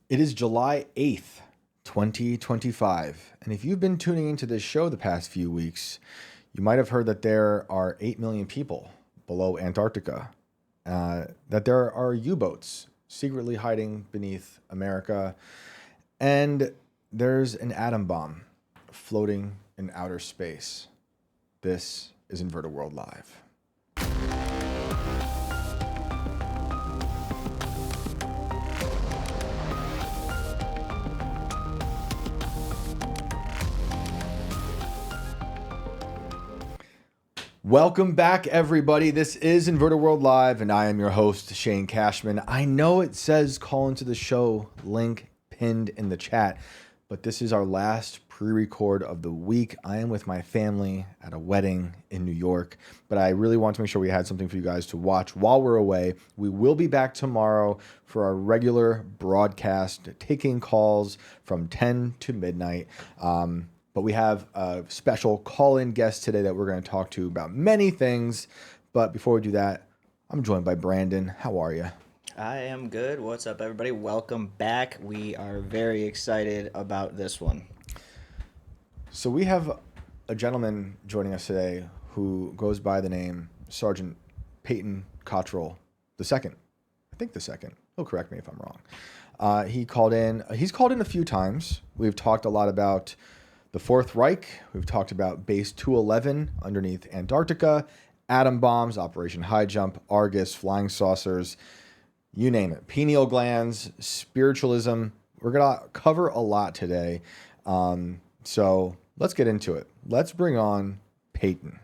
It is July 8th, 2025. And if you've been tuning into this show the past few weeks, you might have heard that there are 8 million people below Antarctica, that there are U-boats secretly hiding beneath America, and there's an atom bomb floating in outer space. This is Inverted World Live. Welcome back, everybody. This is Inverted World Live, and I am your host, Shane Cashman. I know it says call into the show, link pinned in the chat, but this is our last pre-record of the week. I am with my family at a wedding in New York, but I really want to make sure we had something for you guys to watch while we're away. We will be back tomorrow for our regular broadcast, taking calls from 10 to midnight. But we have a special call-in guest today that we're going to talk to about many things. But before we do that, I'm joined by Brandon. How are you? I am good. What's up, everybody? Welcome back. We are very excited about this one. So we have a gentleman joining us today who goes by the name Sergeant Peyton Cottrell II. I think the second. He'll correct me if I'm wrong. He's called in a few times. We've talked a lot about the Fourth Reich. We've talked about Base 211 underneath Antarctica, atom bombs, Operation High Jump, Argus, flying saucers, you name it. Pineal glands, spiritualism. We're going to cover a lot today. So let's get into it. Let's bring on Peyton.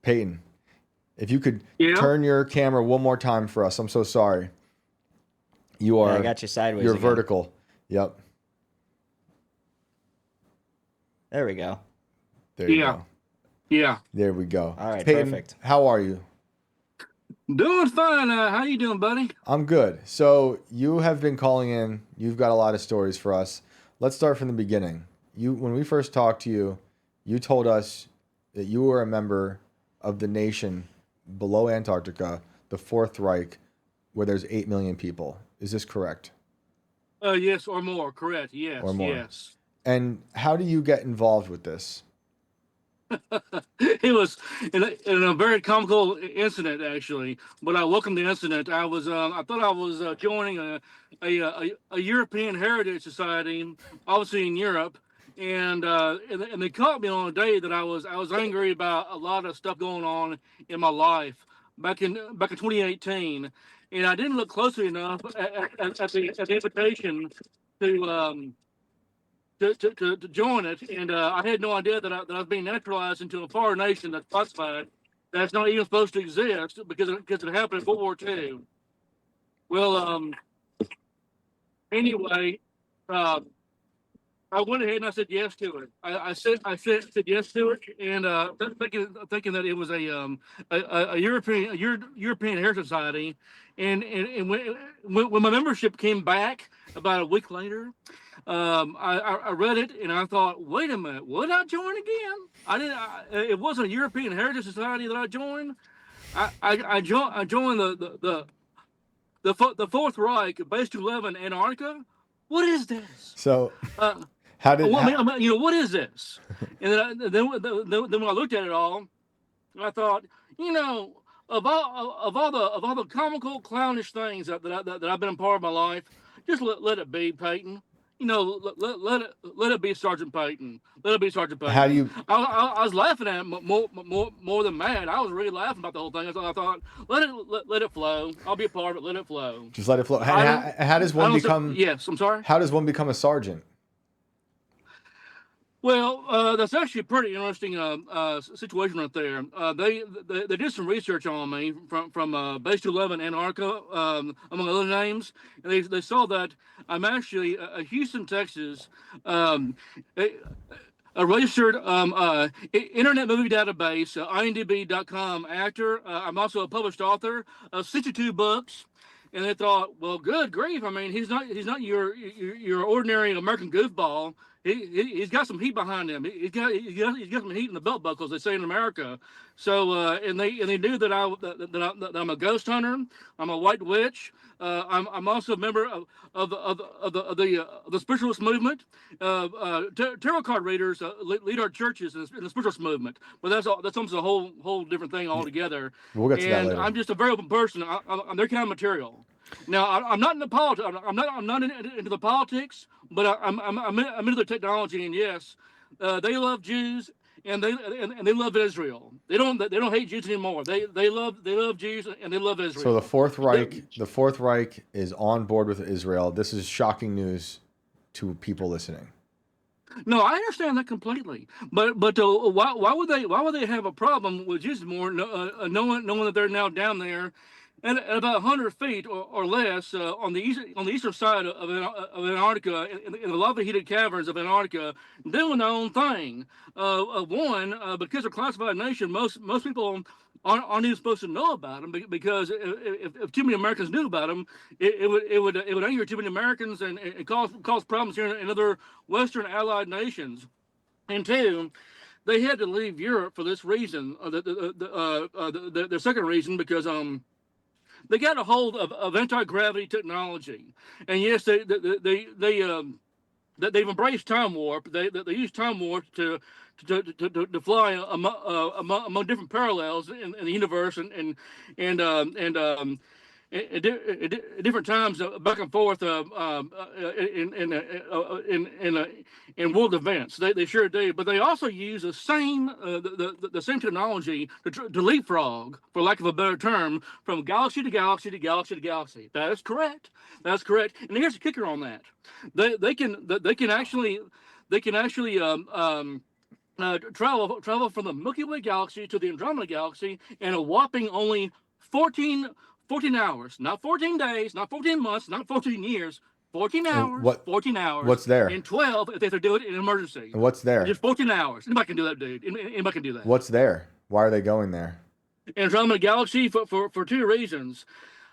Peyton, if you could turn your camera one more time for us. I'm so sorry. You are. I got you sideways. You're again. vertical. Yep. There we go. There you go. Yeah. There we go. All right, Peyton, perfect. how are you? Doing fine. How you doing, buddy? I'm good. So you have been calling in. You've got a lot of stories for us. Let's start from the beginning. When we first talked to you, you told us that you were a member of the nation below Antarctica, the Fourth Reich, where there's 8 million people. Is this correct? Yes, or more. Correct. Yes. Or more. Yes. And how do you get involved with this? It was in a very comical incident, actually. But I welcomed the incident. I thought I was joining a European Heritage Society, obviously in Europe, and they caught me on a day that I was angry about a lot of stuff going on in my life back in 2018, and I didn't look closely enough at the invitation to join it, and I had no idea that I was being naturalized into a foreign nation that's classified, that's not even supposed to exist because it happened in World War II. Well, anyway, I went ahead and I said yes to it. I said yes to it, and thinking that it was a European Heritage Society, and when my membership came back about a week later, I read it and I thought, wait a minute, would I join again? It wasn't a European Heritage Society that I joined. I joined the Fourth Reich, Base 211, Antarctica. What is this? So. What is this? And then when I looked at it all, I thought, of all the comical, clownish things that I've been a part of my life, just let it be, Peyton. Let it be Sergeant Peyton. Let it be Sergeant Peyton. How do you? I was laughing at it more than mad. I was really laughing about the whole thing. I thought, let it flow. I'll be a part of it. Let it flow. Just let it flow. How does one become? Yes, I'm sorry. How does one become a sergeant? Well, that's actually a pretty interesting situation right there. They did some research on me from Base 211 Antarctica, among other names, and they saw that I'm actually a Houston, Texas, a registered Internet Movie Database, IMDb.com actor. I'm also a published author of 62 books. And they thought, well, good grief. I mean, he's not your ordinary American goofball. he's got some heat behind him. He's got some heat in the belt buckles, they say in America. So and they knew that that I'm a ghost hunter. I'm a white witch. I'm also a member of the spiritualist movement. Tarot card readers lead our churches in the spiritualist movement, but that's almost a whole different thing altogether. We'll get to that And later. I'm just a very open person. I'm their kind of material. Now I'm not in the politics. I'm not into the politics, but I'm into the technology. And yes, they love Jews and they love Israel. They don't hate Jews anymore. They love Jews and they love Israel. So the Fourth Reich is on board with Israel. This is shocking news to people listening. No, I understand that completely. But why would they have a problem with Jews more, knowing that they're now down there at about 100 feet or less on the eastern side of Antarctica, in the lava heated caverns of Antarctica, doing their own thing. Because they're a classified nation, most people aren't even supposed to know about them, because if too many Americans knew about them, it would anger too many Americans and cause problems here in other Western allied nations. And two, they had to leave Europe for this reason. The second reason, because they got a hold of anti-gravity technology, and yes, they've embraced time warp. They use time warp to fly among different parallels in the universe at different times back and forth in world events. They sure do, but they also use the same technology to leapfrog, for lack of a better term, from galaxy to galaxy to galaxy to galaxy. That is correct. That's correct. And here's the kicker on that: they can actually travel from the Milky Way galaxy to the Andromeda galaxy in a whopping only 14 hours, not 14 days, not 14 months, not 14 years, 14 hours, 14 hours. What's there? And 12 if they do it in an emergency. And what's there? Just 14 hours. Anybody can do that, dude. Anybody can do that. What's there? Why are they going there? Andromeda galaxy for two reasons.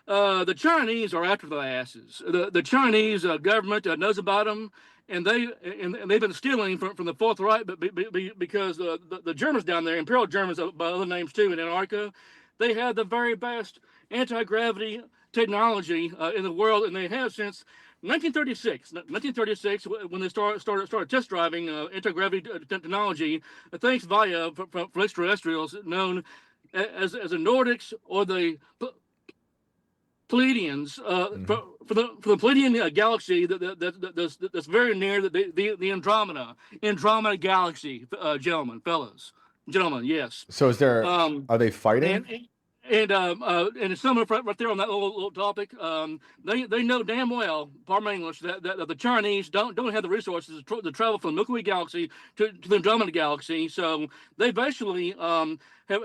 The Chinese are after the asses. The Chinese government knows about them, and they've been stealing from the Fourth Reich, but because the Germans down there, Imperial Germans by other names too, in Antarctica, they had the very best anti-gravity technology in the world, and they have since 1936. 1936, when they started test driving anti-gravity technology, thanks via from extraterrestrials known as the Nordics or the Pleiadians, for the Pleiadian galaxy that's very near the Andromeda galaxy, gentlemen, yes. So is there? Are they fighting? And some of right there on that little topic, they know damn well, pardon my English, that the Chinese don't have the resources to travel from the Milky Way galaxy to the Andromeda galaxy. So they basically have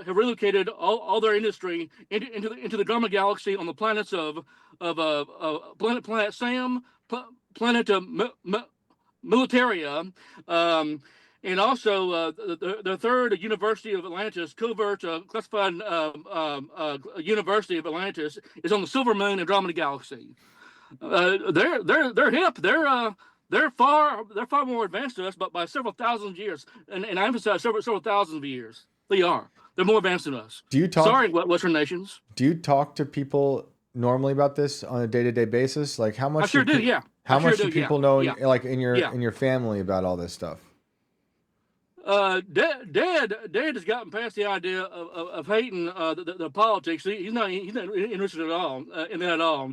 relocated all their industry into the Andromeda galaxy on the planets of planet Sam, planet Militaria, and also the third University of Atlantis, covert classified University of Atlantis, is on the Silver Moon Andromeda galaxy. They're hip. They're far more advanced to us, but by several thousand years, and I emphasize several thousands of years. They are. They're more advanced than us. Do you talk? Sorry, Western nations. Do you talk to people normally about this on a day-to-day basis? Like how much? I sure do. Yeah. How much do people know, like in your Yeah. in your family, about all this stuff? Dad has gotten past the idea of hating the politics. He's not interested at all in that at all.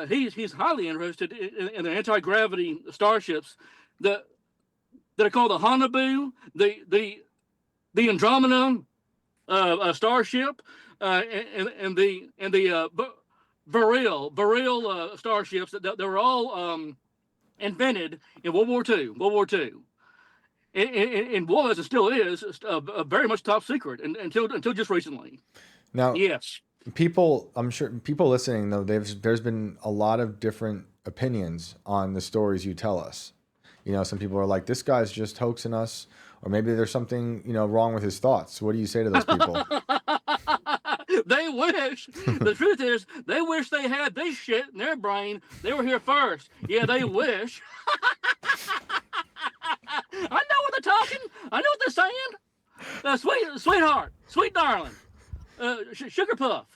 He's highly interested in the anti-gravity starships that are called the Hanabu, the Andromeda starship, and the Varil starships that were all invented in World War II. And was and still is very much top secret until just recently. Now, yes, I'm sure people listening though, there's been a lot of different opinions on the stories you tell us. You know, some people are like, this guy's just hoaxing us, or maybe there's something, wrong with his thoughts. What do you say to those people? They wish. The truth is, they wish they had this shit in their brain. They were here first. Yeah, they wish. I know what they're talking. I know what they're saying. Sweetheart, sweet darling, sugar puff.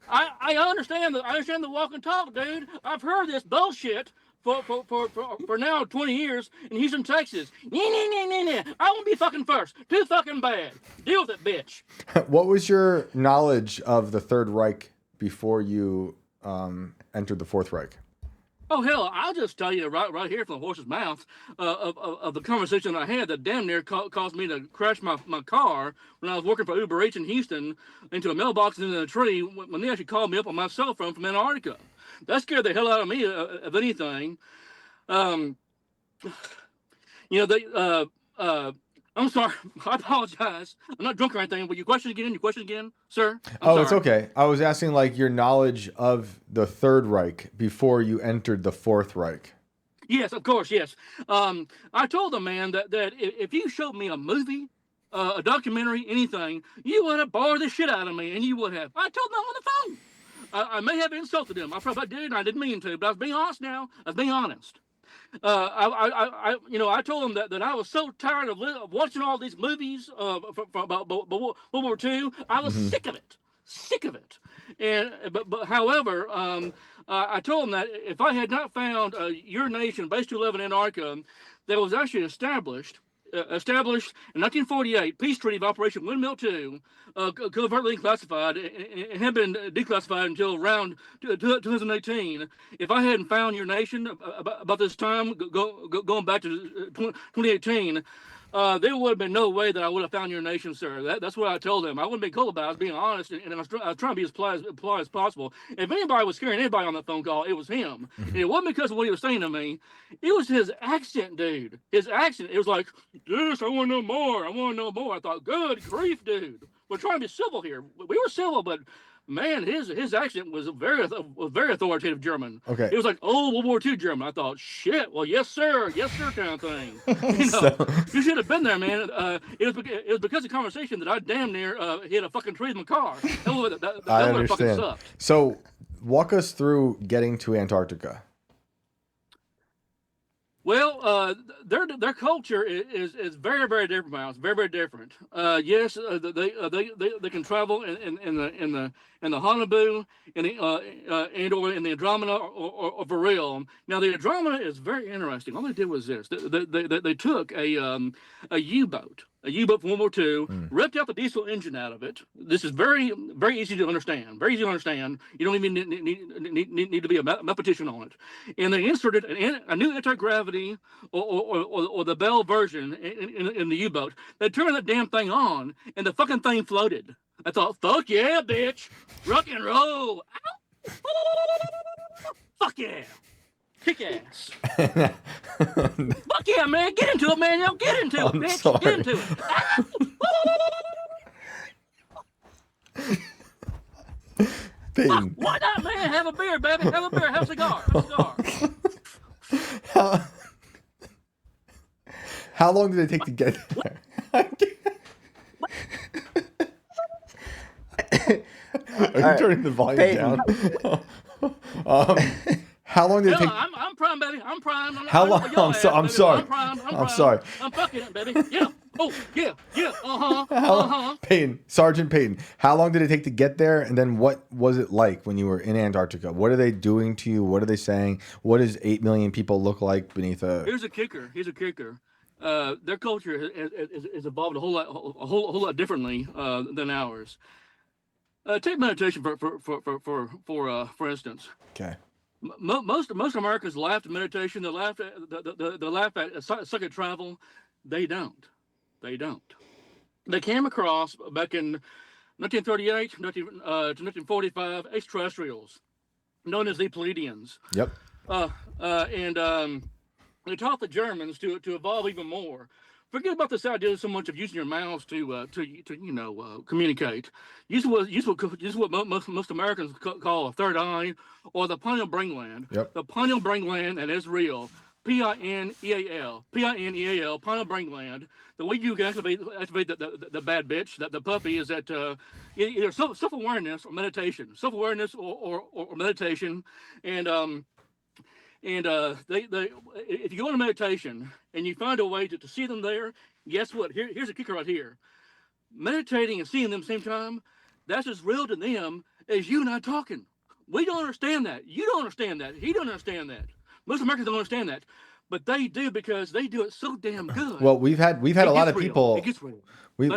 I understand the walk and talk, dude. I've heard this bullshit for now 20 years in Houston, Texas. I want to be fucking first. Too fucking bad. Deal with it, bitch. What was your knowledge of the Third Reich before you entered the Fourth Reich? Oh hell, I'll just tell you right here from the horse's mouth of the conversation I had that damn near caused me to crash my car when I was working for Uber Eats in Houston into a mailbox into a tree when they actually called me up on my cell phone from Antarctica. That scared the hell out of me, if anything. I'm sorry. I apologize. I'm not drunk or anything, but your question again, sir? It's okay. I was asking like your knowledge of the Third Reich before you entered the Fourth Reich. Yes, of course, yes. I told the man that if you showed me a movie, a documentary, anything, you would have bored the shit out of me, and you would have. I told him on the phone. I may have insulted him. I probably did, and I didn't mean to, but I was being honest now. I was being honest. I told him that I was so tired of watching all these movies about World War II. I was sick of it. And however, I told him that if I had not found your nation, Base 211 Antarctica, that was actually established in 1948, Peace Treaty of Operation Windmill 2, covertly classified, and had been declassified until around 2018. If I hadn't found your nation about this time, going back to 2018, there would have been no way that I would have found your nation, sir. That's what I told them. I wouldn't be cool about it. I was being honest, and I was trying to be as polite as possible. If anybody was scaring anybody on that phone call, it was him. And it wasn't because of what he was saying to me. It was his accent, dude. His accent. It was like, yes, I want to know more. I thought, good grief, dude. We're trying to be civil here. We were civil, but man, his accent was very authoritative German. Okay. It was like World War II German. I thought, shit. Well, yes sir, kind of thing. You should have been there, man. It was because of conversation that I damn near hit a fucking tree in my car. That would have fucking sucked. So, walk us through getting to Antarctica. Well, their culture is very, very different, Miles. Very, very different. Yes, they can travel in the Hanabu and or in the Andromeda or Varil. Now the Andromeda is very interesting. All they did was this: they took a U-boat from World War II, ripped out the diesel engine out of it. This is very, very easy to understand. Very easy to understand. You don't even need to be a mathematician on it. And they inserted a new anti-gravity or the Bell version in the U-boat. They turned that damn thing on, and the fucking thing floated. I thought, fuck yeah, bitch. Rock and roll. Ow. Fuck yeah. Kick ass. Fuck yeah, man. Get into it, man. Get into it, bitch. Sorry. Get into it. Peyton. Why not, man? Have a beer, baby. Have a beer. Have a cigar. How long did it take to get there? Are you turning the volume down? How long did it take? I'm prime, baby. I'm prime. How long? I'm sorry. I'm sorry. I'm fucking it, baby. Yeah. Oh, yeah. Peyton, Sergeant Peyton, how long did it take to get there? And then what was it like when you were in Antarctica? What are they doing to you? What are they saying? What does 8 million people look like beneath a... Here's a kicker. Their culture has evolved a whole lot differently than ours. Take meditation for instance. Okay. Most Americans laugh at meditation. They laugh at psychic travel. They don't. They came across back in 1938 to 1945 extraterrestrials known as the Pleiadians. Yep. And they taught the Germans to evolve even more. Forget about this idea so much of using your mouths to communicate. Use what most Americans call a third eye or the pineal brain gland. Yep. The pineal brain gland, and it's real. Pineal pineal brain gland. The way you can activate the bad bitch, the puppy, is that either self-awareness or meditation. Self-awareness or meditation, and And they if you go into meditation and you find a way to see them there, guess what? Here's a kicker right here. Meditating and seeing them at the same time, that's as real to them as you and I talking. We don't understand that. You don't understand that. He don't understand that. Most Americans don't understand that, but they do because they do it so damn good. Well, we've had a lot of people. It gets real. We've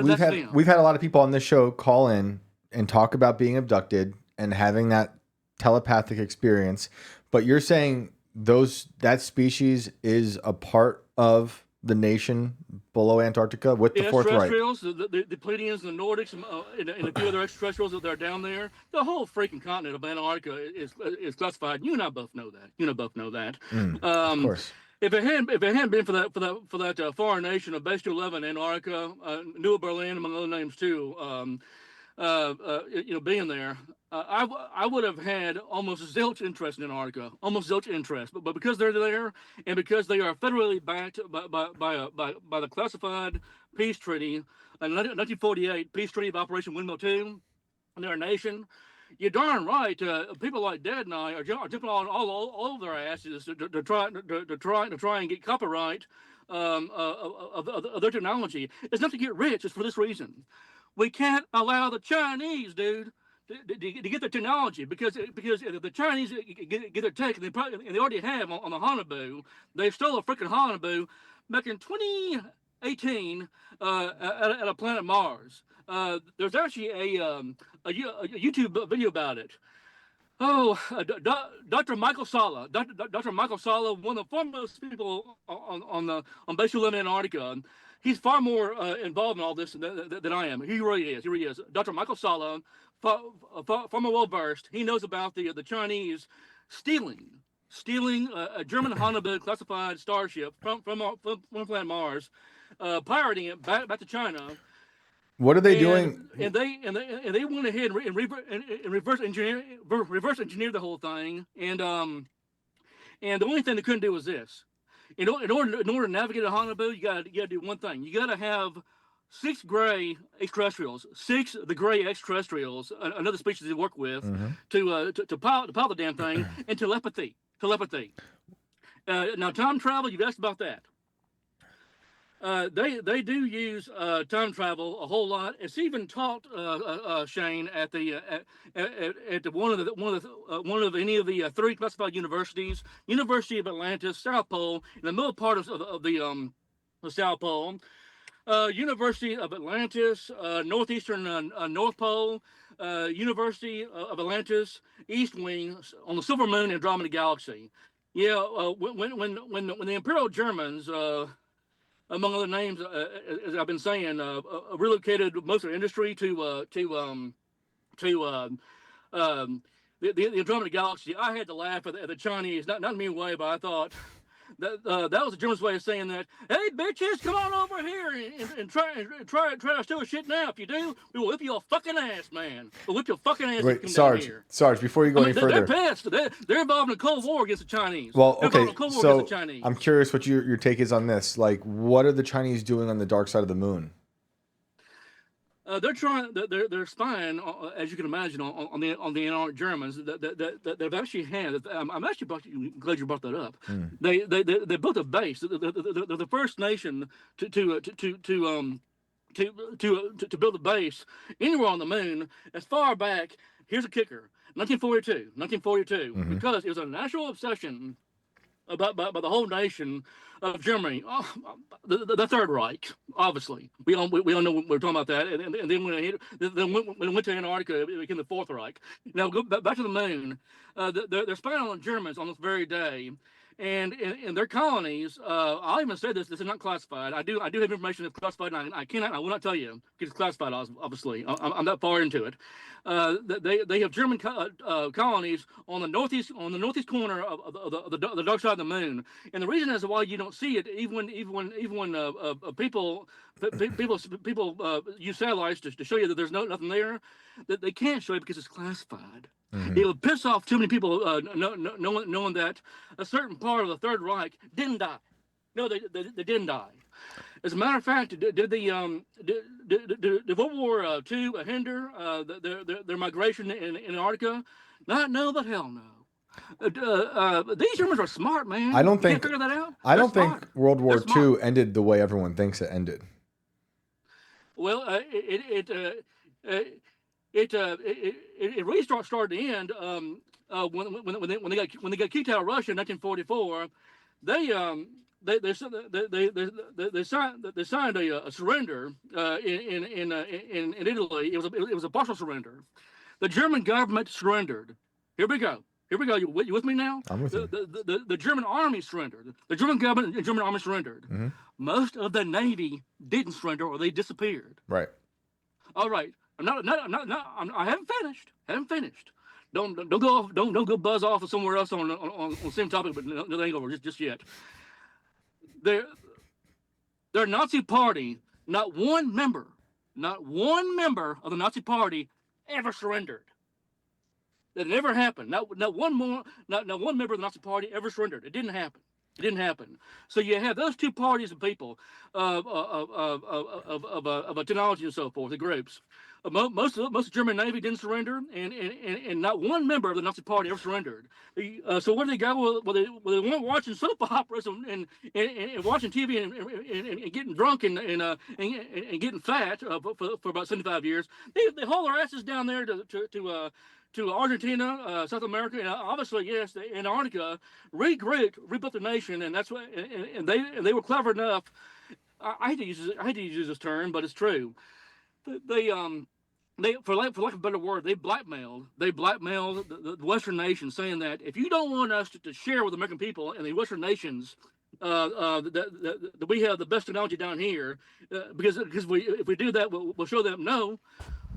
had a lot of people on this show call in and talk about being abducted and having that telepathic experience. But you're saying that species is a part of the nation below Antarctica with the Fourth Reich. The Pleiadians and the Nordics and a few other extraterrestrials that are down there. The whole freaking continent of Antarctica is classified. You and I both know that. Of course. If it hadn't been for that foreign nation of Bestial 11 Antarctica, New Berlin, among other names too, being there, I would have had almost zilch interest in Antarctica, but because they're there and because they are federally backed by the classified peace treaty, 1948 peace treaty of Operation Windmill 2, and they're a nation. You're darn right. People like Dad and I are jumping all over their asses to try and get copyright of their technology. It's not to get rich. It's for this reason. We can't allow the Chinese, dude, to get the technology because if the Chinese get their tech, and they already have on the Hanabu. They stole a freaking Hanabu back in 2018 at a planet Mars. There's actually a YouTube video about it. Dr. Michael Sala, Dr. Michael Sala, one of the foremost people on Bestial 11 Antarctica. He's far more involved in all this than I am. He really is. Dr. Michael Sala, far more well versed. He knows about the Chinese stealing a German Hanabu classified starship from planet Mars, pirating it back to China. What are they doing? And they went ahead and reverse engineer the whole thing. And the only thing they couldn't do was this. In order to navigate a Hanabu, you gotta do one thing. You gotta have 6 gray extraterrestrials, another species they work with, to pilot the damn thing, and telepathy. Now time travel, you've asked about that. They do use time travel a whole lot. It's even taught Shane at one of any of the 3 classified universities: University of Atlantis, South Pole, in the middle part of the South Pole, University of Atlantis, northeastern North Pole, University of Atlantis, East Wing on the Silver Moon, Andromeda Galaxy. Yeah, when the Imperial Germans, among other names, as I've been saying, relocated most of the industry to the Andromeda Galaxy. I had to laugh at the Chinese, not in a mean way, but I thought that was the Germans' way of saying that. Hey, bitches, come on over here and try to steal shit now. If you do, we will whip your fucking ass, man. We'll whip your fucking ass. Wait, Sarge, before you go any further, they're pissed. They're involved in a Cold War against the Chinese. Well, okay, so I'm curious what your take is on this. Like, what are the Chinese doing on the dark side of the moon? They're spying, as you can imagine, on the Antarctic Germans that they've actually had. I'm actually glad you brought that up. They built a base. They're the first nation to build a base anywhere on the moon as far back. Here's a kicker: 1942, because it was a national obsession by the whole nation of Germany, the Third Reich. Obviously, we all know we're talking about that. And then when it went to Antarctica, it became the Fourth Reich. Now go back to the moon. They're spying on the Germans on this very day. And in their colonies, I'll even say this is not classified. I do have information that's classified, and I will not tell you because it's classified. Obviously, I'm that far into it. They have German colonies on the northeast corner of the dark side of the moon. And the reason as to why you don't see it, even when people use satellites to show you that there's nothing there, that they can't show you because it's classified. It would piss off too many people knowing that a certain part of the Third Reich didn't die. No, they didn't die. As a matter of fact, did World War II hinder their migration in Antarctica? No, but hell no. These Germans are smart, man. I don't You think can't figure that out. I They're don't think smart. World War They're smart. II ended the way everyone thinks it ended. Well, it really started to end when they got kicked out of Russia in 1944. They signed a surrender in Italy. It was a partial surrender. The German government surrendered. Here we go. Here we go. You with me now? I'm with you. The German army surrendered. The German government and German army surrendered. Mm-hmm. Most of the Navy didn't surrender, or they disappeared. Right. All right. I haven't finished. Don't go off. Don't go buzz off of somewhere else on the same topic, but no ain't over just yet. Their Nazi party, not one member of the Nazi party ever surrendered. That never happened. Not one member of the Nazi party ever surrendered. It didn't happen. So you have those two parties of people of technology and so forth, the groups. Most of the German Navy didn't surrender, and not one member of the Nazi Party ever surrendered. So where did they go? Well, they weren't watching soap operas and watching TV and getting drunk and getting fat for about 75 years. They haul their asses down there to Argentina, South America, and obviously, yes, Antarctica, rebuilt the nation, and that's what. And they were clever enough. I hate to use this term, but it's true. They for lack of a better word, they blackmailed the Western nations, saying that if you don't want us to share with the American people and the Western nations that we have the best technology down here, because if we do that, we'll show them no.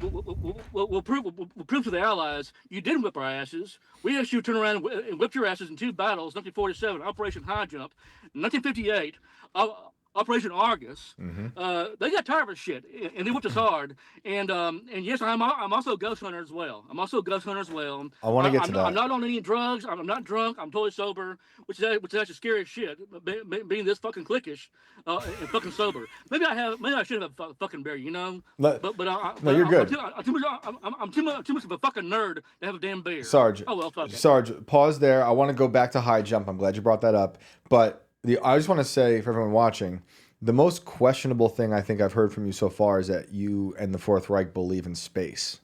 We'll prove to the Allies you didn't whip our asses. We actually turned around and whipped your asses in two battles: 1947, Operation High Jump, 1958. Operation Argus. Mm-hmm. They got tired of shit, and they whipped us hard. And yes, I'm also a ghost hunter as well. I want to get to that. I'm not on any drugs. I'm not drunk. I'm totally sober, which is actually scary as shit. Being this fucking cliquish and fucking sober. Maybe I should have a fucking beer, you know. No, you're good. I'm too much of a fucking nerd to have a damn beer. Sarge. Oh well, fuck it. Sarge, pause there. I want to go back to high jump. I'm glad you brought that up, but. I just want to say for everyone watching, the most questionable thing I think I've heard from you so far is that you and the Fourth Reich believe in space.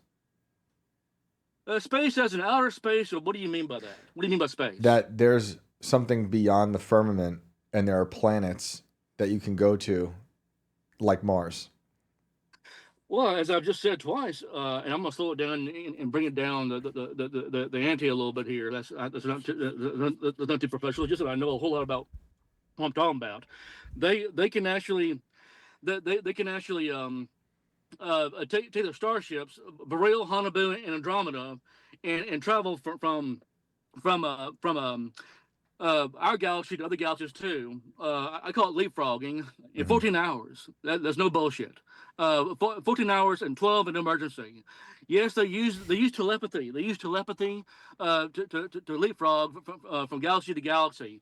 Space as an outer space, or what do you mean by that? What do you mean by space? That there's something beyond the firmament, and there are planets that you can go to, like Mars. Well, as I've just said twice, and I'm gonna slow it down and bring it down the ante a little bit here. That's not too professional. Just that I know a whole lot about what I'm talking about. They can actually take their starships, Beryl, Hanabu, and Andromeda, and travel from our galaxy to other galaxies too. I call it leapfrogging in 14 hours. That's no bullshit. 14 hours and 12 in emergency. Yes, they use telepathy. They use telepathy to leapfrog from galaxy to galaxy.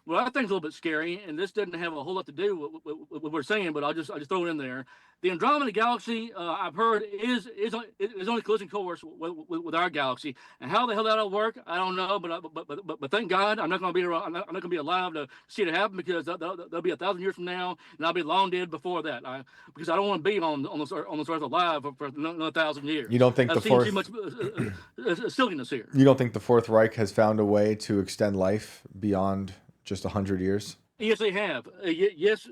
Well, I think it's a little bit scary, and this doesn't have a whole lot to do with what we're saying, but I'll just throw it in there. The Andromeda Galaxy, I've heard, is on a collision course with our galaxy, and how the hell that'll work, I don't know. But thank God, I'm not going to be around. I'm not going to be alive to see it happen, because that'll be 1,000 years from now, and I'll be long dead before that. Because I don't want to be on this earth alive for another 1,000 years. You don't think I've seen too much silliness here? You don't think the Fourth Reich has found a way to extend life beyond just 100 years? Yes, they have. Yes,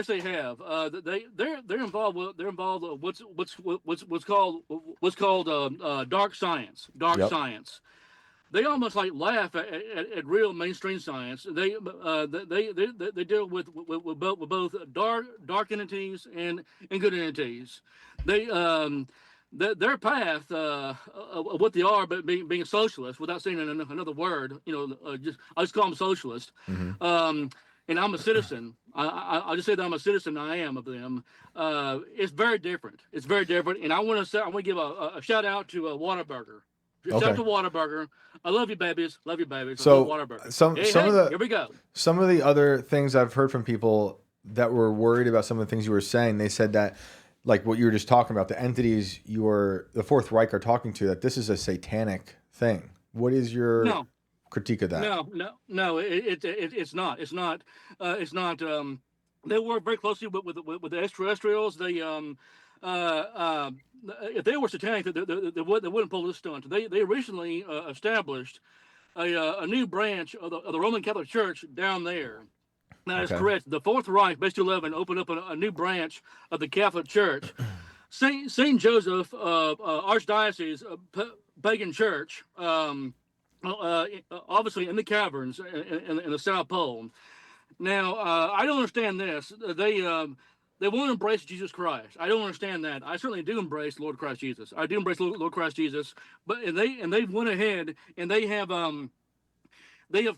they have. They're involved with what's called dark science. Science. They almost like laugh at real mainstream science. They deal with both dark entities and good entities. Their path of what they are, but being a socialist, without saying another word, I just call them socialist. Mm-hmm. And I'm a citizen. I'll just say that I'm a citizen. I am of them. It's very different. And I want to give a shout out to Whataburger. Shout out to Whataburger. I love you, babies. So Whataburger. Here we go. Some of the other things I've heard from people that were worried about some of the things you were saying, they said that, like what you were just talking about, the entities the Fourth Reich are talking to, that this is a satanic thing, What is your No, critique of that? no. It's not. It's not. It's not. They work very closely with the extraterrestrials. Uh, uh, if they were satanic, they wouldn't pull this stunt. They recently established a new branch of the Roman Catholic Church down there. That is Okay. correct. The Fourth Reich, based 11, opened up a new branch of the Catholic Church. Saint Joseph Archdiocese pagan church, obviously in the caverns in the South Pole. Now, I don't understand this. They won't embrace Jesus Christ. I don't understand that. I certainly do embrace Lord Christ Jesus. I do embrace Lord Christ Jesus. But they went ahead and they have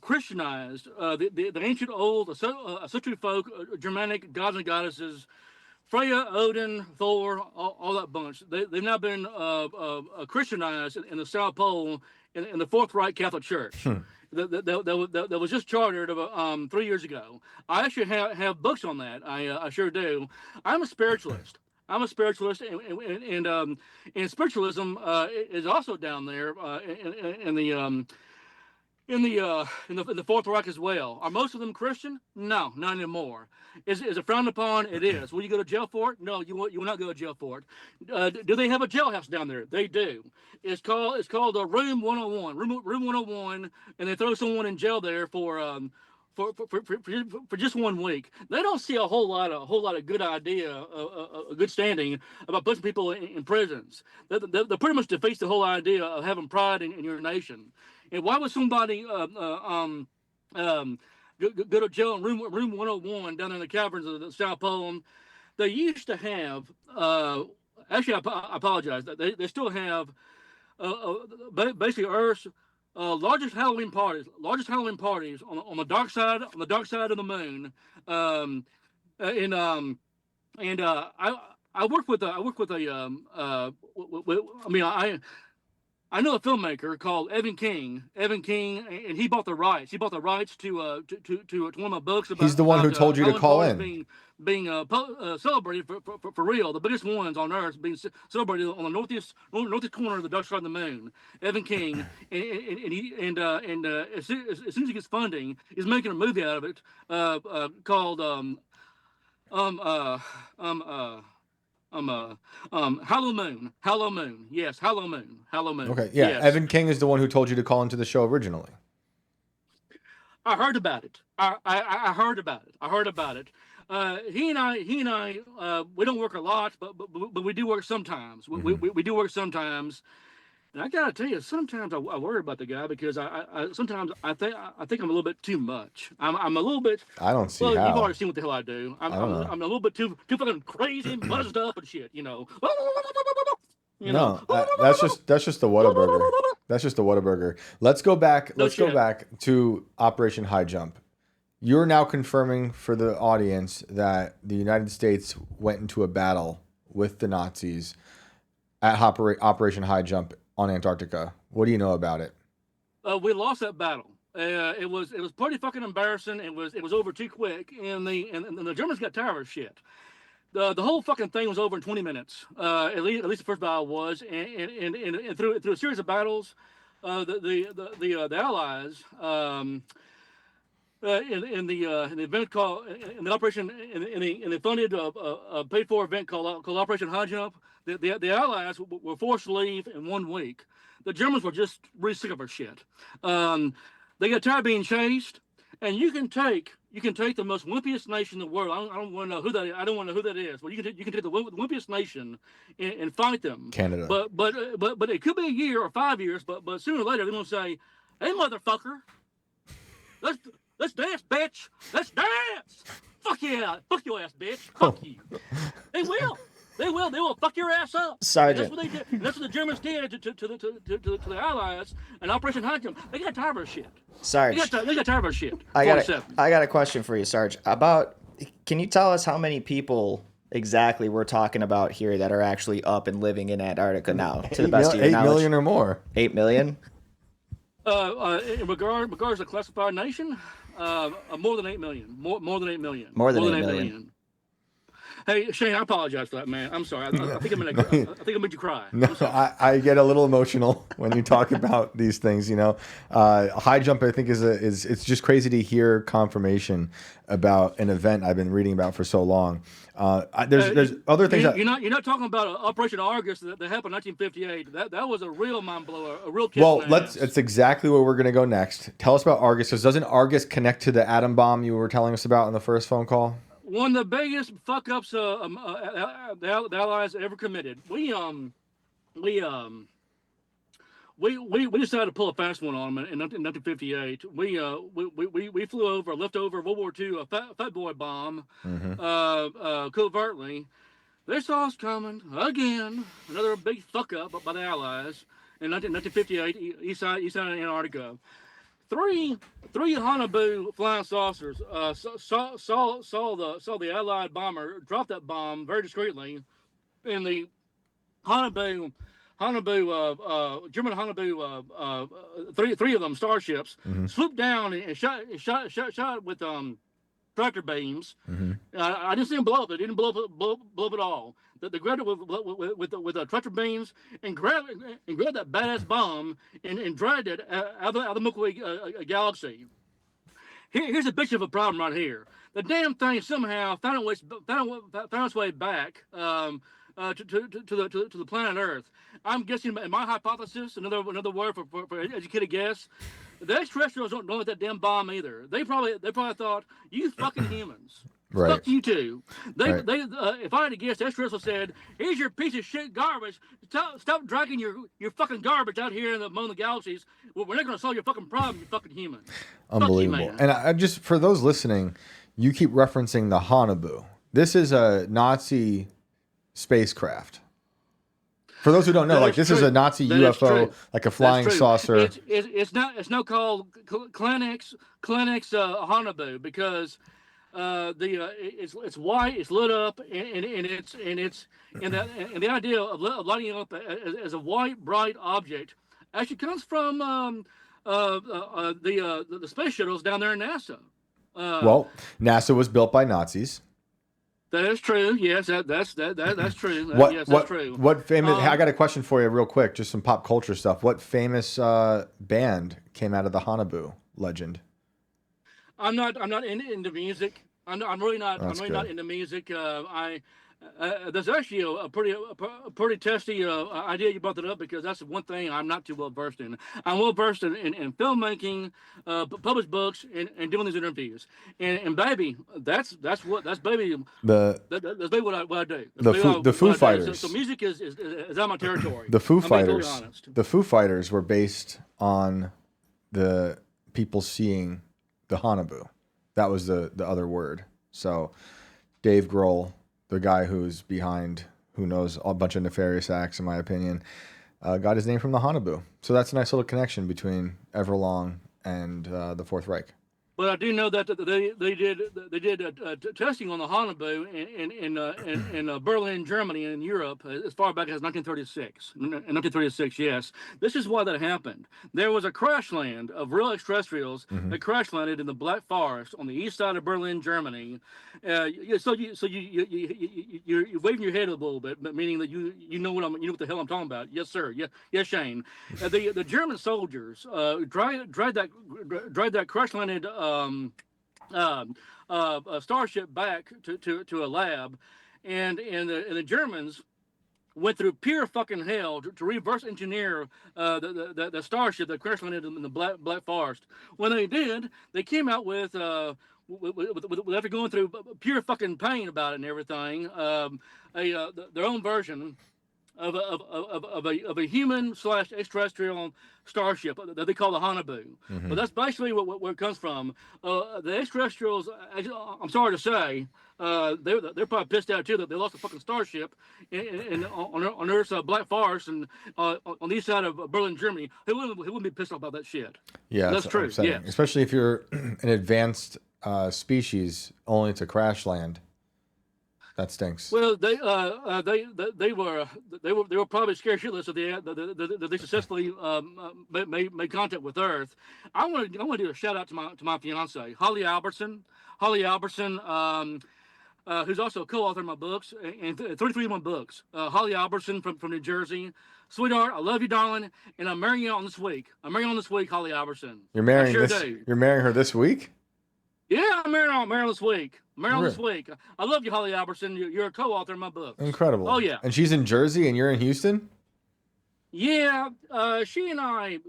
Christianized the ancient old century folk, Germanic gods and goddesses, Freya, Odin, Thor, all that bunch. They've now been Christianized in the South Pole in the Fourth Reich Catholic Church. That was just chartered 3 years ago. I actually have books on that. I sure do. I'm a spiritualist. I'm a spiritualist, and spiritualism is also down there in the Fourth Reich as well. Are most of them Christian? No, not anymore. Is it frowned upon? It is. Will you go to jail for it? No, you will not go to jail for it. Do they have a jailhouse down there? They do. It's called Room 101. Room 101, and they throw someone in jail there for just 1 week. They don't see a whole lot of good idea, a good standing about putting people in prisons. That pretty much defeats the whole idea of having pride in your nation. And why would somebody go to jail in room 101 down in the caverns of the South Pole? They used to have, actually, I apologize. They still have basically Earth's largest Halloween parties on the dark side of the moon. I work with I know a filmmaker called Evan King. Evan King, and he bought the rights. He bought the rights to one of my books about. He's the one who told you to call in. Being celebrated for real, the biggest ones on Earth being celebrated on the northeast corner of the dark side of the moon. Evan King, and as soon as he gets funding, he's making a movie out of it called Hollow Moon. Yes, Hollow Moon. Okay, yeah. Yes. Evan King is the one who told you to call into the show originally. I heard about it. I heard about it. He and I, we don't work a lot, but we do work sometimes. We do work sometimes. And I gotta tell you, sometimes I worry about the guy because I sometimes I think I'm a little bit too much. I'm a little bit. I don't see well, how. You've already seen what the hell I do. I'm a little bit too fucking crazy, buzzed up and shit. That's just the Whataburger. That's just the Whataburger. Let's go back. Let's go back to Operation High Jump. You're now confirming for the audience that the United States went into a battle with the Nazis at Operation High Jump on Antarctica. What do you know about it? We lost that battle. It was pretty fucking embarrassing. It was over too quick, and the Germans got tired of shit. The whole fucking thing was over in 20 minutes. At least the first battle was, and through a series of battles, the Allies in the event called in the operation in the funded paid for event called Operation High Jump, the Allies were forced to leave in 1 week. The Germans were just really sick of our shit. They got tired of being chased, and you can take the most wimpiest nation in the world. I don't want to know who that is. I don't want to know who that is. But you can take the wimpiest nation and fight them. Canada. But it could be a year or 5 years. But sooner or later they're gonna say, "Hey, motherfucker, let's dance, bitch. Let's dance. Fuck yeah, fuck your ass, bitch. Fuck you." They will. They will fuck your ass up. Sergeant. That's what they did. And that's what the Germans did to the Allies and Operation High Jump. They got tired of our shit. Sarge. They got tired of our shit. I got a question for you, Sarge. Can you tell us how many people exactly we're talking about here that are actually up and living in Antarctica now, to the best of your knowledge? 8 million or more. 8 million? In regards to classified nation, more than 8 million. More than 8 million. More than 8 million. Hey Shane, I apologize for that, man. I'm sorry. I think I made you cry. No, I'm sorry. I get a little emotional when you talk about these things. High jump. I think is it's just crazy to hear confirmation about an event I've been reading about for so long. There's other things. You're not talking about Operation Argus that happened in 1958. That was a real mind blower, a real kick Well, in the ass. that's exactly where we're going to go next. Tell us about Argus. Because doesn't Argus connect to the atom bomb you were telling us about in the first phone call? One of the biggest fuck ups the Allies ever committed. We decided to pull a fast one on them in 1958. We flew over a leftover World War II fat boy bomb covertly. They saw us coming again. Another big fuck up by the Allies in 1958, east side of Antarctica. Three Hanabu flying saucers saw the Allied bomber drop that bomb very discreetly, and the German Hanabu, three of them starships swooped down and shot with tractor beams. I didn't see them blow up. They didn't blow up at all. They grabbed it with tractor beams and grabbed that badass bomb and dragged it out of the Milky Way galaxy. Here's a bitch of a problem right here. The damn thing somehow found its way back to the planet Earth. I'm guessing, in my hypothesis, another word for educated guess, the extraterrestrials don't know that damn bomb either. They probably thought, you fucking humans. Right. Fuck you too. If I had to guess, the extraterrestrials said, here's your piece of shit garbage. Stop dragging your fucking garbage out here among the galaxies. We're not going to solve your fucking problem, you fucking human. Unbelievable. Fuck you, man. And I just, for those listening, you keep referencing the Hanabu. This is a Nazi spacecraft. For those who don't know, this is a Nazi UFO, like a flying saucer. It's not called Clinics Hanabu because it's white, it's lit up, and the idea of lighting up as a white bright object actually comes from the space shuttles down there in NASA. Well, NASA was built by Nazis. That is true. Yes, that's true. Yes, that's true. What famous? I got a question for you, real quick. Just some pop culture stuff. What famous band came out of the Hanabu legend? I'm not into music. I'm really not into music. There's actually a pretty testy idea you brought that up because that's one thing I'm not too well versed in. I'm well versed in filmmaking, published books, and doing these interviews. And baby, that's baby what I do. The Foo Fighters. So music is out of my territory. The Foo Fighters were based on the people seeing the Hanabu. That was the other word. So Dave Grohl, the guy who's behind, who knows a bunch of nefarious acts, in my opinion, got his name from the Hanabu. So that's a nice little connection between Everlong and the Fourth Reich. But I do know that they did testing on the Hanabu in Berlin, Germany, and Europe as far back as 1936. In 1936, yes. This is why that happened. There was a crash land of real extraterrestrials that crash landed in the Black Forest on the east side of Berlin, Germany. So you're waving your head a little bit, but meaning that you know what the hell I'm talking about. Yes, sir. Yes, Shane. The German soldiers drive that crash landed starship back to a lab, and the Germans went through pure fucking hell to reverse engineer the starship that crash landed in the Black Forest. When they did, they came out with after going through pure fucking pain about it and everything, their own version of a human / extraterrestrial starship that they call the Hanabu. But that's basically where it comes from. The extraterrestrials, I'm sorry to say, they're probably pissed out too that they lost a fucking starship on Earth's Black Forest and on the east side of Berlin, Germany. They wouldn't be pissed off about that shit. Yeah, that's true. Yeah, especially if you're an advanced species only to crash land. That stinks. Well, they were probably scared shitless that they successfully made contact with Earth. I want to do a shout out to my fiance Holly Albertson. who's also a co-author of my books, and 33 of my books. Holly Albertson from New Jersey. Sweetheart, I love you, darling, and I'm marrying you on this week. I'm marrying you on this week, Holly Albertson. You're marrying I sure this. do. You're marrying her this week? Yeah, I'm marrying this week. Marrying this week. I love you, Holly Albertson. You're a co-author in my books. Incredible. Oh yeah. And she's in Jersey, and you're in Houston. Yeah, she and I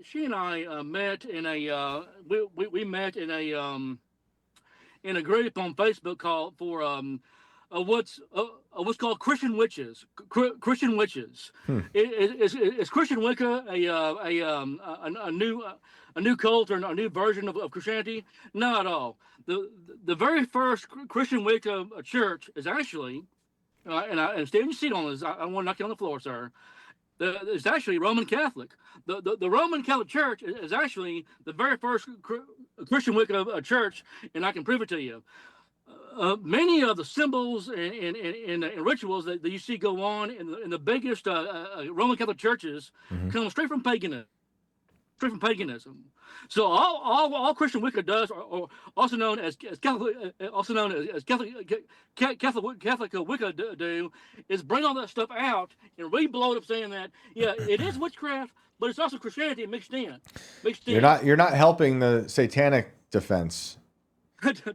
met in a we met in a group on Facebook called for what's called Christian witches. Christian witches. Is Christian Wicca a new cult or a new version of Christianity? Not at all. The very first Christian Wicca church is actually, and stay in your seat on this. I want to knock you on the floor, sir. It's actually Roman Catholic. The Roman Catholic Church is actually the very first Christian Wicca church, and I can prove it to you. Many of the symbols and rituals that you see go on in the biggest Roman Catholic churches come straight from paganism. So all Christian Wicca does, or also known as Catholic, Catholic Wicca do, is bring all that stuff out and re-blow it up, saying that it is witchcraft, but it's also Christianity mixed in. You're not helping the satanic defense.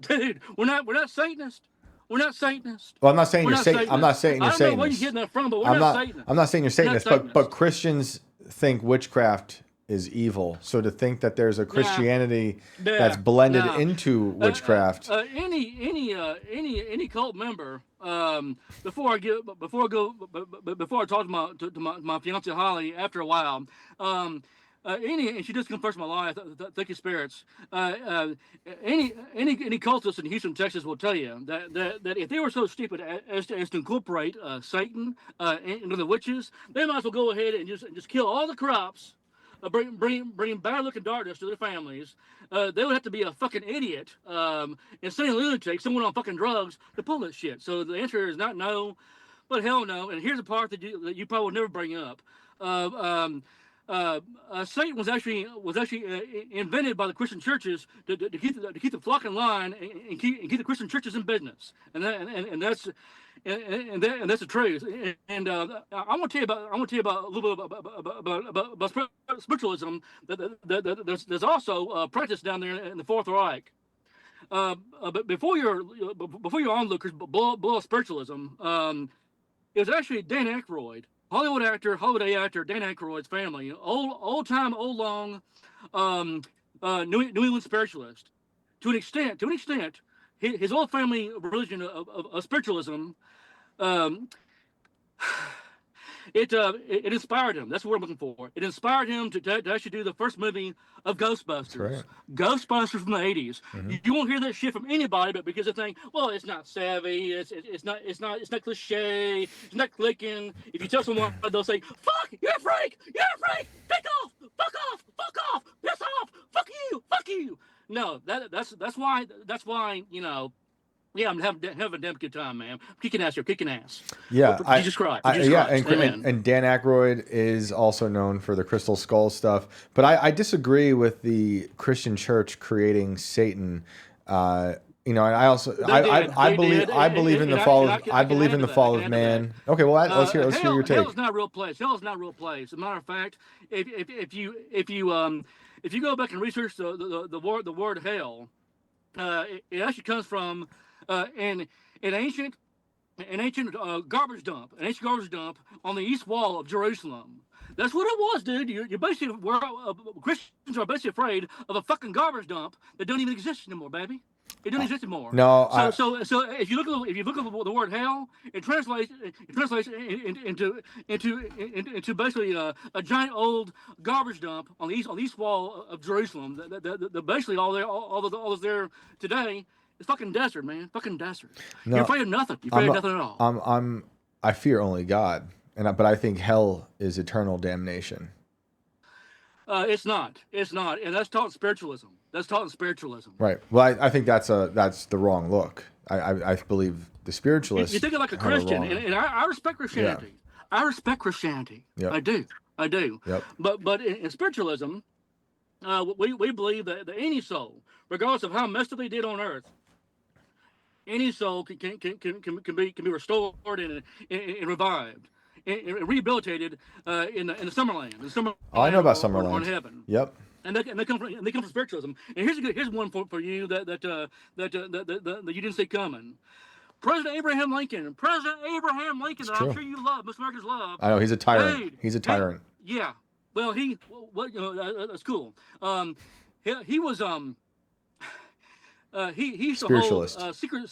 Dude, we're not Satanists. We're not Satanists. Well, I'm not saying you're Satan. I'm not saying you're Satanist. I don't know where you're getting that from, but we're not Satanists. I'm not saying you're Satanist, but Christians think witchcraft is evil. So to think that there's a Christianity that's blended into witchcraft. Any cult member. Before I talk to my fiance Holly after a while. And she just confessed my life. Thank you, spirits. Any cultists in Houston, Texas, will tell you that if they were so stupid as to incorporate Satan into the witches, they might as well go ahead and just kill all the crops, bring bad luck and darkness to their families. They would have to be a fucking idiot, insane lunatic, someone on fucking drugs to pull this shit. So the answer is not no, but hell no. And here's the part that you probably will never bring up. Satan was actually invented by the Christian churches to keep the flock in line and keep the Christian churches in business, and that's the truth. And I want to tell you about a little bit about spiritualism that there's also practiced down there in the Fourth Reich. But before your onlookers blow up spiritualism, it was actually Dan Aykroyd. Hollywood actor Dan Aykroyd's family, old long, New England spiritualist. To an extent, his old family religion of spiritualism, it inspired him. That's what I'm looking for. It inspired him to actually do the first movie of Ghostbusters. Right. Ghostbusters from the 80s. You won't hear that shit from anybody, but because they think, well, it's not savvy, it's not cliche, it's not clicking. If you tell someone, they'll say, "Fuck, you're a freak, take off, fuck off, piss off, fuck you." No, that's why Yeah, I'm having a damn good time, man. Kicking ass. Yeah, Jesus Christ. And Dan Aykroyd is also known for the crystal skull stuff. But I disagree with the Christian church creating Satan. And I believe in the fall of man. Okay, well let's hear your take. Hell is not a real place. As a matter of fact, if you go back and research the word hell, it actually comes from an ancient garbage dump, on the east wall of Jerusalem. That's what it was, dude. You're basically Christians are basically afraid of a fucking garbage dump that don't even exist anymore, baby. It doesn't exist anymore. No. So if you look at the word hell, it translates into basically a giant old garbage dump on the east wall of Jerusalem. Basically all that's there today. It's fucking desert, man. Fucking desert. No, you're afraid of nothing. You're afraid of nothing at all. I fear only God, but I think hell is eternal damnation. It's not, and that's taught in spiritualism. Right. Well, I think that's the wrong look. I believe the spiritualists. You think it like a Christian, and I respect Christianity. Yeah. I respect Christianity. Yep. I do. Yep. But in spiritualism, we believe that any soul, regardless of how messed up they did on earth, any soul can be restored and revived and rehabilitated in the Summerland, Oh, I know about or on Summerland. heaven. Yep. And they come from spiritualism. And here's one for you that you didn't see coming. President Abraham Lincoln, It's that I'm true. sure you love, most Americans love. I know he's a tyrant. Hey, He's a tyrant. yeah. Well, that's cool. He was he used to hold Spiritualist. secret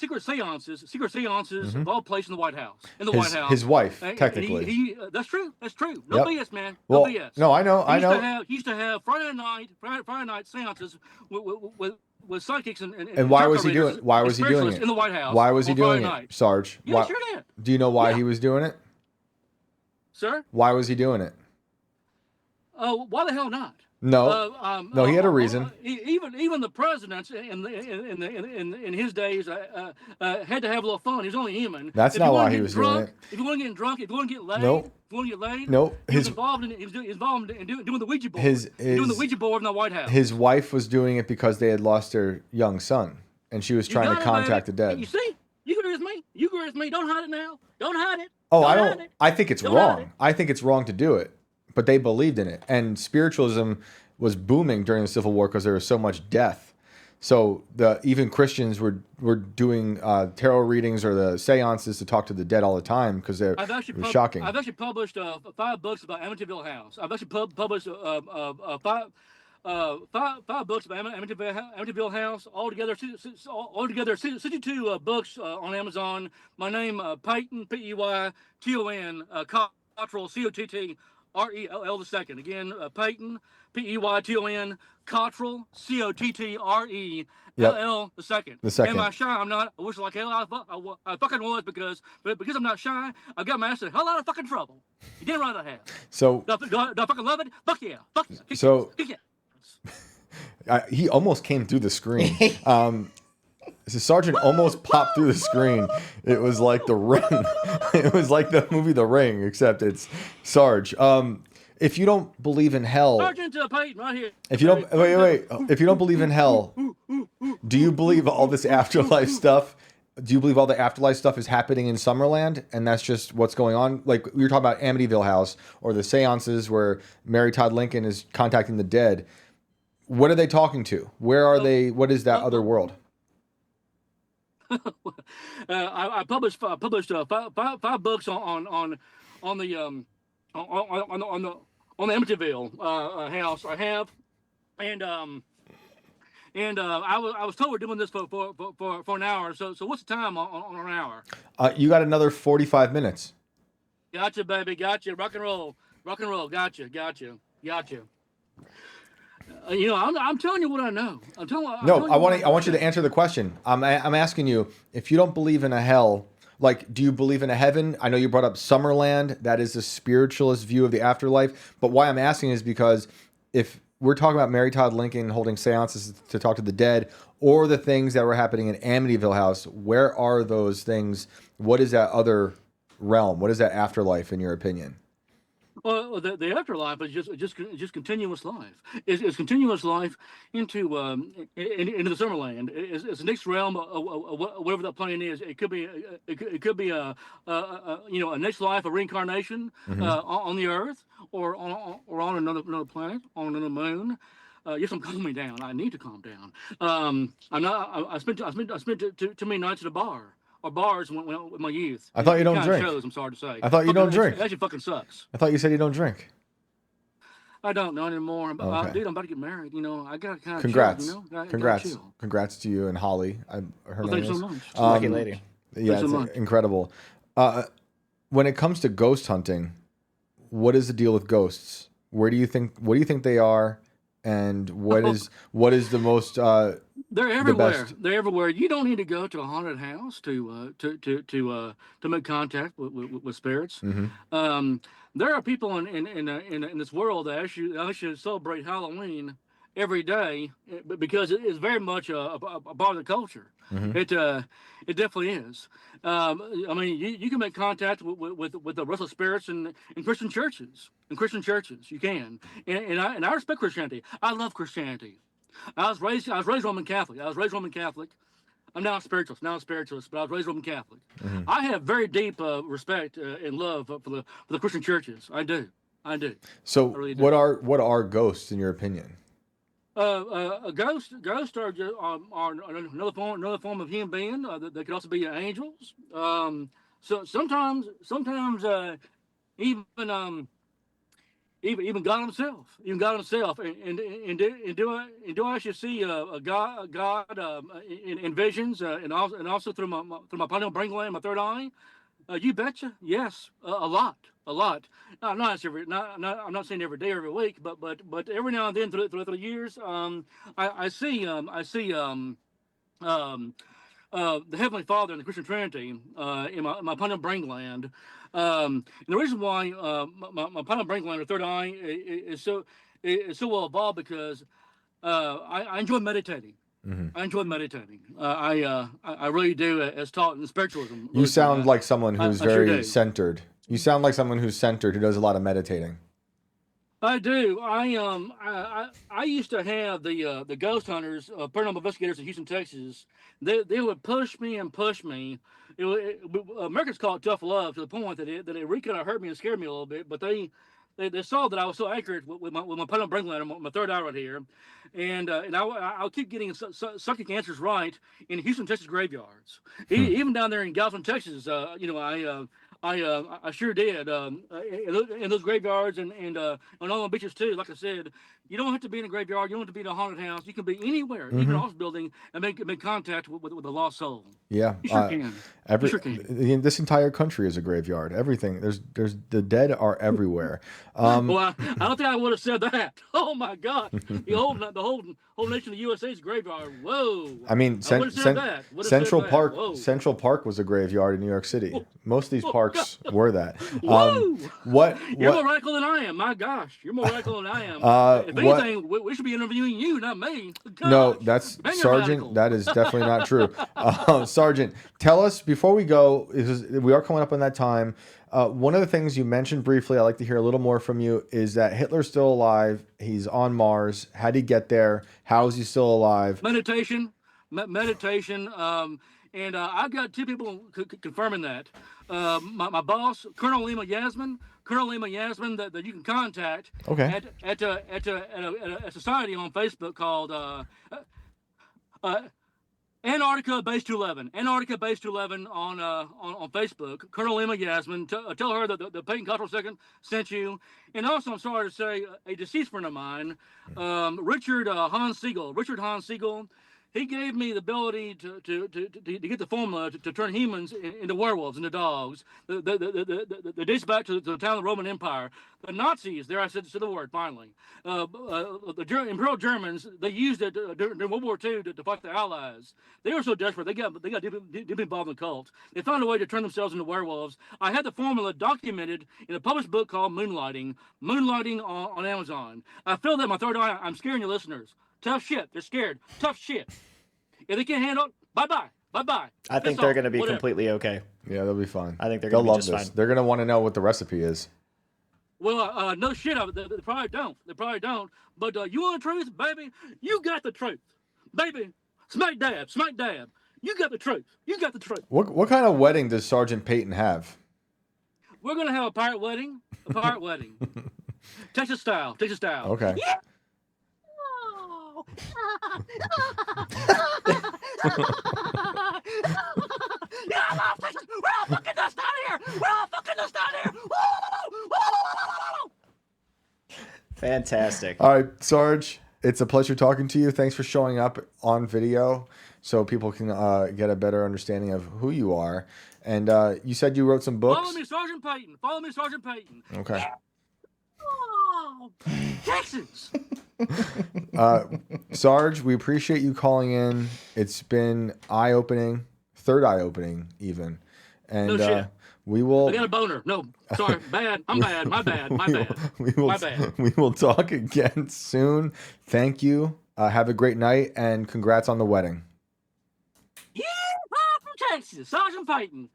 seances Hmm. of all places in the White House. His wife, And technically. that's true. That's true. No Yep. BS, man. No Well, BS. no, I know. He I used to know. have he used to have Friday night seances with psychics and And why was tarot he doing? readers Why and was he doing spiritualists it? in the White House? Why was he on Friday doing it, night. Sarge? Yeah, Why, sure did. do you know why Yeah. he was doing it? Sir? Why was he doing it? Why the hell not? No, he had a reason. Even the presidents in his days had to have a little fun. He was only human. That's If not you why weren't he getting was doing drunk, it. If you weren't getting drunk, if you weren't getting laid, Nope. if you weren't getting laid, Nope. he was involved in doing the Ouija board. Doing the Ouija board in the White House. His wife was doing it because they had lost their young son, and she was You trying to got it, contact the baby. dead. You see, you agree with me. You agree with me. Don't hide it now. Don't hide it. Oh, I Don't don't. hide it. I think it's Don't hide it. wrong. I think it's wrong to do it, but they believed in it, and spiritualism was booming during the Civil War because there was so much death. So even Christians were doing tarot readings or the seances to talk to the dead all the time because it was shocking. I've actually published 5 books about Amityville House. I've actually published five books about Amityville House. Altogether 62 books on Amazon. My name Peyton, Peyton, Cottrell, Cottrell the second. Again, Peyton, Peyton, Cottrell, Cottrell the second. The second. Am I shy? I'm not. I wish like hell I fucking was because I'm not shy. I got my ass in a hell lot of fucking trouble. You damn right I have. So Do I fucking love it? Fuck yeah. Fuck yeah. So- Kick it. he almost came through the screen. So Sergeant almost popped through the screen. It was like The Ring. It was like the movie The Ring, except it's Sarge. If you don't believe in hell, Sergeant Peyton, right here. if you don't wait, if you don't believe in hell, do you believe all this afterlife stuff? Do you believe all the afterlife stuff is happening in Summerland, and that's just what's going on? Like we were talking about Amityville House or the seances where Mary Todd Lincoln is contacting the dead. What are they talking to? Where are they? What is that other world? I published 5 books on the Amityville house. I have, and I was told we're doing this for an hour. So what's the time on an hour? You got another 45 minutes. Gotcha, baby. Gotcha. Rock and roll. Gotcha. I'm telling you what I know. I want you to answer the question. I'm asking you, if you don't believe in a hell, like, do you believe in a heaven? I know you brought up Summerland. That is the spiritualist view of the afterlife. But why I'm asking is because if we're talking about Mary Todd Lincoln holding seances to talk to the dead, or the things that were happening in Amityville House, where are those things? What is that other realm? What is that afterlife, in your opinion? Well, the afterlife is just continuous life. It's continuous life into the Summerland. It's the next realm of whatever that plane is. It could be a next life, a reincarnation on the Earth or on another planet, on another moon. Yes, I'm calming down. I need to calm down. I spent too many nights at a bar. Or bars with my youth. I thought you don't drink. Shows, I'm sorry to say. I thought you don't drink. It actually fucking sucks. I thought you said you don't drink. I don't know anymore. But Okay. Dude, I'm about to get married. I got to kind of Congrats. chill, Congrats. chill. Congrats to you and Holly. Her name Thanks is. so much. Lucky lady. Yeah, Thanks it's so much. incredible. When it comes to ghost hunting, what is the deal with ghosts? What do you think they are? And what is the most They're everywhere. best? They're everywhere. You don't need to go to a haunted house to make contact with spirits. Mhm. There are people in this world that actually celebrate Halloween every day because it is very much a part of the culture. Mhm. It definitely is. I mean, you can make contact with the restless spirits in Christian churches. In Christian churches, you can, and I respect Christianity. I love Christianity. I was raised Roman Catholic. I'm now a spiritualist, but I was raised Roman Catholic. I have very deep respect and love for the Christian churches. I do. So I really do. what are ghosts in your opinion? Ghosts are, are another form of human being. They could also be angels. So sometimes even even God Himself, and do I actually see a God in visions, and also through my pineal brain gland, my third eye. You betcha, yes, a lot, a lot. I'm not saying every day, every week, but every now and then through the years, I see the Heavenly Father and the Christian Trinity in my pineal brain gland. And the reason why my pineal brain gland, or third eye, is so well evolved because I enjoy meditating. I enjoy meditating. I really do, as taught in spiritualism. You sound like someone who's I sure very do. centered. You sound like someone who's centered, who does a lot of meditating. I do. I used to have the ghost hunters, paranormal investigators in Houston, Texas. They would push me and push me. Americans call it tough love, to the point that it really kind of hurt me and scared me a little bit. But they saw that I was so accurate with my pineal brain gland, my third eye right here, and I'll keep getting psychic answers right in Houston, Texas graveyards. Even down there in Galveston, Texas, I sure did. In those graveyards and on all the beaches too. Like I said, you don't have to be in a graveyard. You don't have to be in a haunted house. You can be anywhere, even an office building, and make contact with a lost soul. Yeah, You sure can. You sure can. This entire country is a graveyard. Everything there's the dead are everywhere. Well, I don't think I would have said that. Oh my God, the whole nation of the USA is a graveyard. Whoa. I mean, Central Park. Whoa. Central Park was a graveyard in New York City. Most of these parks were that. Whoa. You're what? more radical than I am. My gosh, you're more radical than I am. If anything, we should be interviewing you, not me. Gosh. No, that's Sergeant. That is definitely not true. Sergeant, tell us before we go. We are coming up on that time. One of the things you mentioned briefly, I'd like to hear a little more from you, is that Hitler's still alive. He's on Mars. How did he get there? How is he still alive? Meditation. And I've got two people confirming that. My boss, Colonel Lima Yasmin, that you can contact. Okay. At a society on Facebook called Antarctica Base 211 on Facebook. Colonel Lima Yasmin, tell her that the Peyton Cottrell II sent you. And also, I'm sorry to say, a deceased friend of mine, Richard Hans Siegel. He gave me the ability to get the formula to turn humans into werewolves, into dogs. The dates back to the time of the Roman Empire. The Nazis, there I said the word finally. The Imperial Germans, they used it during World War II to fight the Allies. They were so desperate, they got deep involved in the cult. They found a way to turn themselves into werewolves. I had the formula documented in a published book called Moonlighting on Amazon. I feel that my third eye, I'm scaring your listeners. Tough shit. They're scared. Tough shit. If they can't handle it, bye-bye. I think they're going to be completely okay. Yeah, they'll be fine. I think they're going to be just fine. They're going to want to know what the recipe is. Well, no shit. They probably don't. But you want the truth, baby? You got the truth. Baby, smack dab. You got the truth. What kind of wedding does Sergeant Peyton have? We're going to have a pirate wedding. Texas style. Okay. Yeah. Yeah, I'm off, Texas. We're all fucking dust out here. Fantastic. All right, Sarge, it's a pleasure talking to you. Thanks for showing up on video so people can get a better understanding of who you are. And you said you wrote some books. Follow me, Sergeant Peyton. Okay. Yeah. Oh, Texas. Sarge, we appreciate you calling in. It's been eye-opening, third eye-opening even. And no shit. We will. I got a boner. No, sorry, bad. I'm bad. My bad. My bad. We will talk again soon. Thank you. Have a great night and congrats on the wedding. Yeah, from Texas, Sergeant Peyton.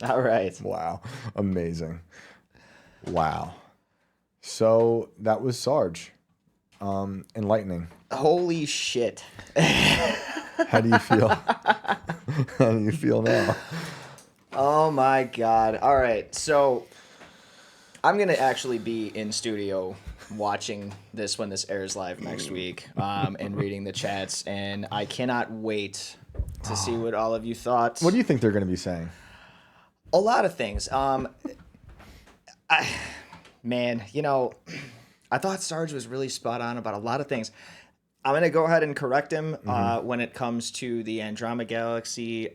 All right. Wow, amazing. Wow. So that was Sarge. Enlightening. Holy shit. How do you feel? How do you feel now? Oh my God. All right. So I'm going to actually be in studio watching this when this airs live next week, and reading the chats. And I cannot wait to see what all of you thought. What do you think they're going to be saying? A lot of things. Man, you know, I thought Sarge was really spot on about a lot of things. I'm going to go ahead and correct him when it comes to the Andromeda Galaxy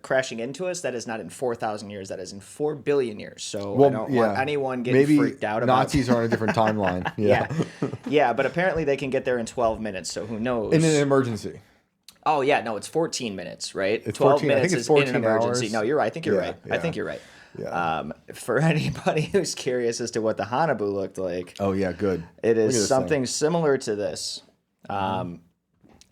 crashing into us. That is not in 4,000 years. That is in 4 billion years. So I don't want anyone getting freaked out about it. Nazis are on a different timeline. Yeah. Yeah, but apparently they can get there in 12 minutes, so who knows? In an emergency. Oh, yeah, no, it's 14 minutes, right? It's 12 14, I think minutes it's is 14 in an emergency. hours. No, you're right. I think you're Yeah, right. yeah. I think you're right. Yeah. For anybody who's curious as to what the Hanabu looked like, Oh, yeah, good. it Look at is this something thing. similar to this.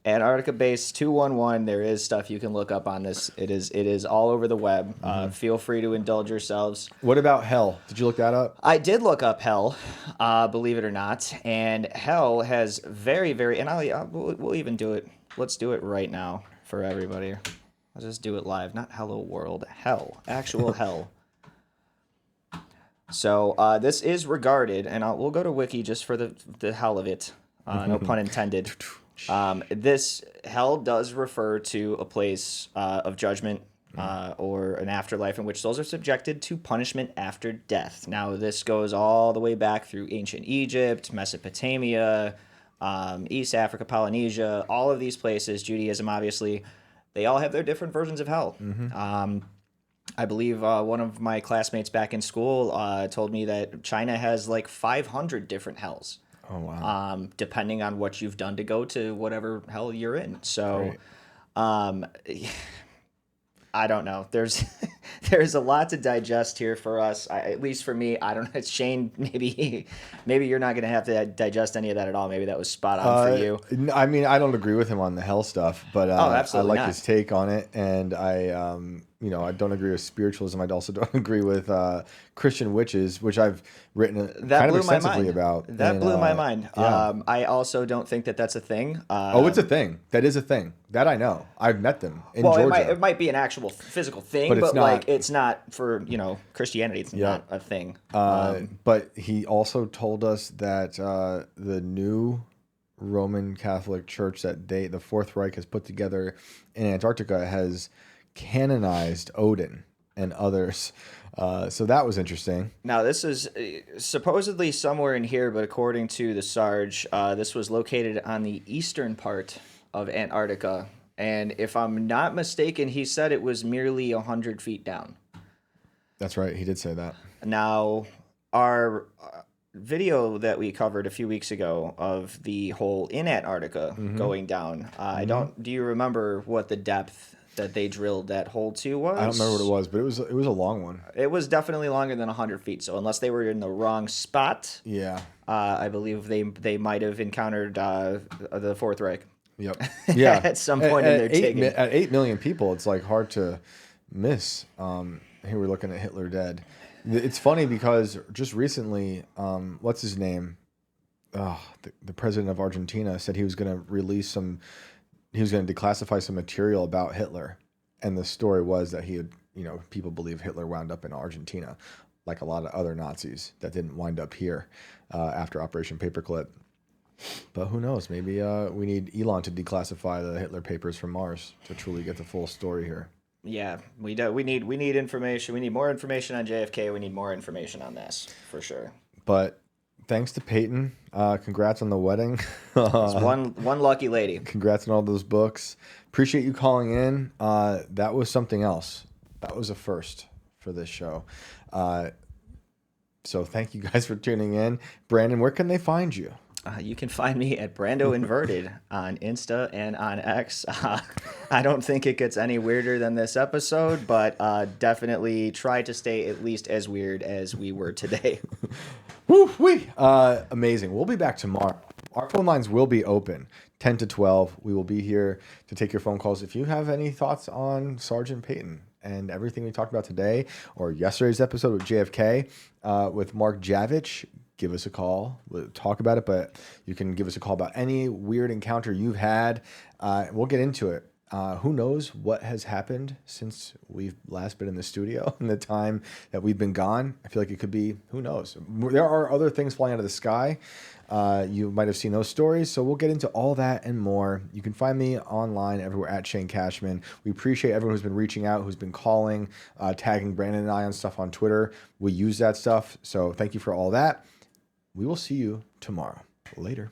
Antarctica Base 211. There is stuff you can look up on this. It is all over the web. Feel free to indulge yourselves. What about hell? Did you look that up? I did look up hell, believe it or not, and hell has very, very. And we'll even do it. Let's do it right now for everybody. Let's just do it live. Not hello world. Hell. Actual hell. So this is regarded, and we'll go to Wiki just for the hell of it. No pun intended. This hell does refer to a place of judgment or an afterlife in which souls are subjected to punishment after death. Now, this goes all the way back through ancient Egypt, Mesopotamia, East Africa, Polynesia, all of these places, Judaism, obviously, they all have their different versions of hell. I believe one of my classmates back in school told me that China has like 500 different hells. Oh, wow. Depending on what you've done to go to whatever hell you're in. So, I don't know. There's a lot to digest here for us. At least for me. I don't know. Shane, maybe you're not going to have to digest any of that at all. Maybe that was spot on for you. I mean, I don't agree with him on the hell stuff, but I absolutely like not. his take on it, and I don't agree with spiritualism. I also don't agree with Christian witches, which I've written kind of extensively about. That blew my mind. Yeah. I also don't think that that's a thing. It's a thing. That is a thing. That I know. I've met them in Georgia. It might be an actual physical thing, But it's not. like it's not for Christianity. It's not a thing. But he also told us that the new Roman Catholic Church that the Fourth Reich has put together in Antarctica has canonized Odin and others. So that was interesting. Now, this is supposedly somewhere in here, but according to the Sarge, this was located on the eastern part of Antarctica. And if I'm not mistaken, he said it was merely 100 feet down. That's right. He did say that. Now, our video that we covered a few weeks ago of the hole in Antarctica going down, do you remember what the depth that they drilled that hole to was? I don't remember what it was, but it was a long one. It was definitely longer than 100 feet. So unless they were in the wrong spot, I believe they might have encountered the Fourth Reich. Yep. Yeah. At some point in their digging. At 8 million people, it's like hard to miss. Here we're looking at Hitler dead. It's funny because just recently, what's his name? The president of Argentina said he was going to declassify some material about Hitler. And the story was that people believe Hitler wound up in Argentina, like a lot of other Nazis that didn't wind up here after Operation Paperclip. But who knows? Maybe we need Elon to declassify the Hitler papers from Mars to truly get the full story here. Yeah, we do. We need information. We need more information on JFK. We need more information on this for sure. But thanks to Peyton. Congrats on the wedding. It's one lucky lady. Congrats on all those books. Appreciate you calling in. That was something else. That was a first for this show. So thank you guys for tuning in. Brandon, where can they find you? You can find me at Brando Inverted on Insta and on X. I don't think it gets any weirder than this episode, but definitely try to stay at least as weird as we were today. Woo-wee. Amazing. We'll be back tomorrow. Our phone lines will be open 10 to 12. We will be here to take your phone calls. If you have any thoughts on Sergeant Peyton and everything we talked about today or yesterday's episode with JFK with Mark Javich, give us a call. We'll talk about it, but you can give us a call about any weird encounter you've had. We'll get into it. Who knows what has happened since we've last been in the studio and the time that we've been gone? I feel like it could be, who knows? There are other things flying out of the sky. You might have seen those stories. So we'll get into all that and more. You can find me online everywhere at Shane Cashman. We appreciate everyone who's been reaching out, who's been calling, tagging Brandon and I on stuff on Twitter. We use that stuff. So thank you for all that. We will see you tomorrow. Later.